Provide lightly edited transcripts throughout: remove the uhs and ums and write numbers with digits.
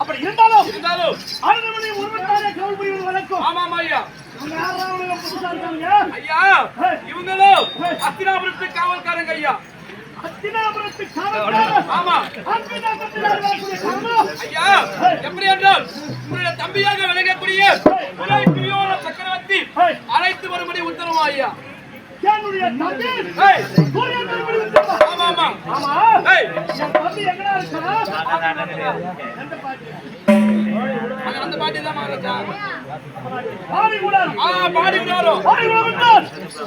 அப்படி இருந்தாலும் அரண்மனை ஒருவருக்காக காவல் புரிவது வழக்கம். ஆமாம் ஐயா. ஐயா இவங்களும் அத்தினாபுரத்து காவல்காரங்க ஐயா. அத்தினாபுரத்து காவல்காரர். ஆமா ஐயா. எப்படி என்றால் உங்களுடைய தம்பியாக விளங்கக்கூடிய சக்கரவர்த்தி அழைத்து வரும்படி உத்தரவா ஐயா? என்னுடைய தம்பி ஆமா ஆமா ஆமா தம்பி எங்கடா இருக்கா? அந்த பாட்டி தான் மகாராஜா.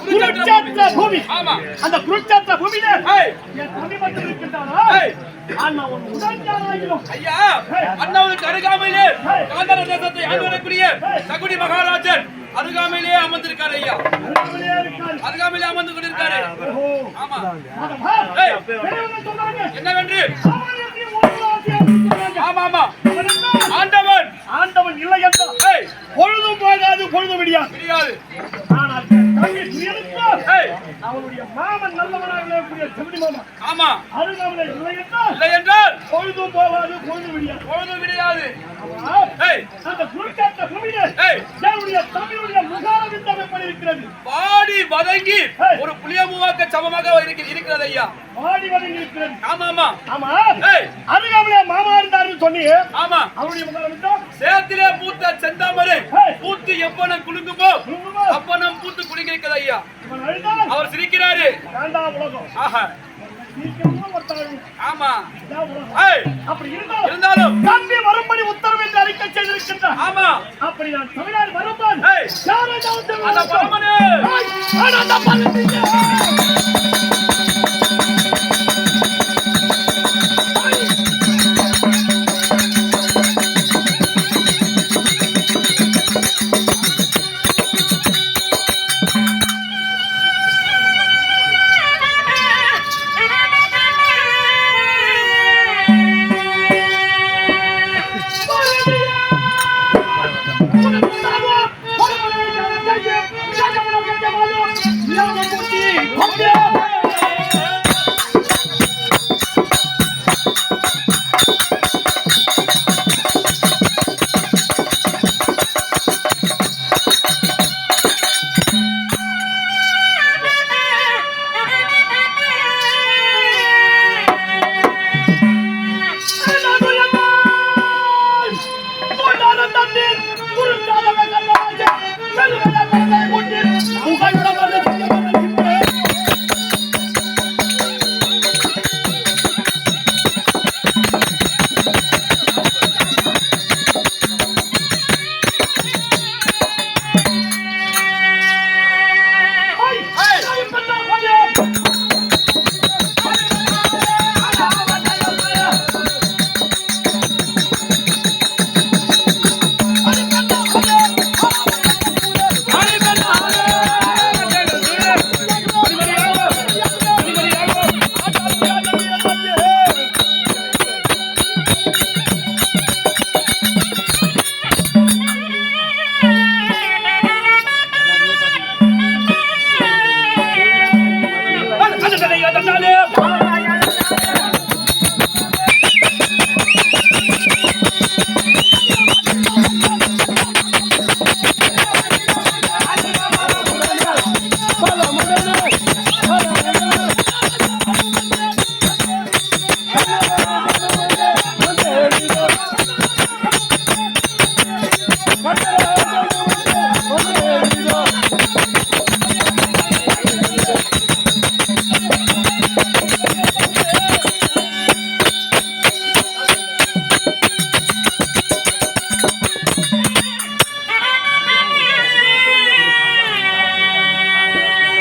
குருட்சேத்திர பூமி. ஆமா அந்த குருட்சேத்திர பூமியில என் தம்பி மட்டும் இருக்கின்றானா? ஐயா அண்ணாவுக்கு அருகாமையிலே காந்தார தேசத்தை ஆண்டு வரக்கூடிய சகுனி மகாராஜன் அருகாமையிலே அமர்ந்திருக்காரு ஐயா. அருகாமையிலே அமர்ந்து கொண்டிருக்காரு. ஆமா என்னவென்று? ஆமா ஆமா ஆண்டவன் ஆண்டவன் இல்லை என்றால் பொழுதும் போகாது, பொழுது விடியாது. ஆனால் அவனுடைய மாமன் நல்லவனாக இருக்கக்கூடிய செவிலி மாமா. ஆமா அருகாமலே இல்லை என்றால் பொழுதும் போகாது, பொழுது விடியாது. அந்த குருட்சேத்திர பூமியிலே என்னுடைய தம்பியுடைய முகாரவிந்தம் எப்படி இருக்கிறது? பாடி வதங்கி ஒரு புளியமுவாக்க சமமாக இருக்கிறது ஐயா. பாடி வதங்கி இருக்கிறது. ஆமா ஆமா ஆமா அருகாமலே மாமா இருந்தாருன்னு சொன்னீங்க. ஆமா அவருடைய முகாரவிந்தம் சேத்திலே பூத்த செந்தாமரை பூத்து எப்பனம் குலுங்குமோ அப்பனம் பூத்து குலுங்கிருக்கிறது ஐயா. அவர் சிரிக்கிறாரு. ஆஹா ஆமா அப்படி இருந்தாலும் தம்பி வரும்படி உத்தரவு என்று அறிக்கை செய்திருக்கின்றார். ஆமா அப்படி நான் தமிழ்நாடு வரும்போது Okay.